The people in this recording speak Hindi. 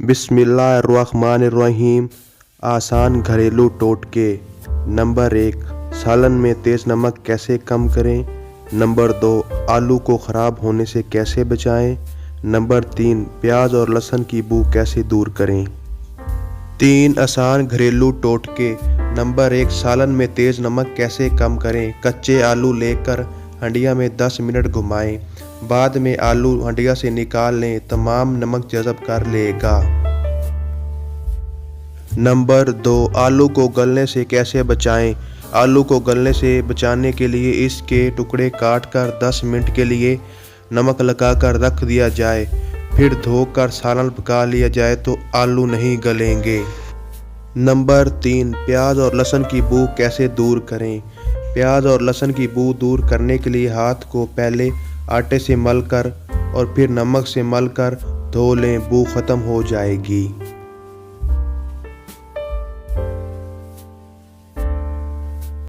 बिस्मिल्लाहिर्रहमानिर्रहीम। आसान घरेलू टोटके। नंबर 1, सालन में तेज़ नमक कैसे कम करें। नंबर 2, आलू को ख़राब होने से कैसे बचाएं। नंबर 3, प्याज और लहसुन की बू कैसे दूर करें। 3 आसान घरेलू टोटके। नंबर 1, सालन में तेज़ नमक कैसे कम करें। कच्चे आलू लेकर हंडिया में 10 मिनट घुमाएं। बाद में आलू हंडिया से निकाल लें, तमाम नमक जज़ब कर लेगा। नंबर 2, आलू को गलने से कैसे बचाएं। आलू को गलने से बचाने के लिए इसके टुकड़े काटकर 10 मिनट के लिए नमक लगाकर रख दिया जाए, फिर धोकर सालन पका लिया जाए तो आलू नहीं गलेंगे। नंबर 3, प्याज और लहसुन की बू कैसे दूर करें। प्याज और लहसुन की बू दूर करने के लिए हाथ को पहले आटे से मलकर और फिर नमक से मलकर धो लें, बू ख़त्म हो जाएगी।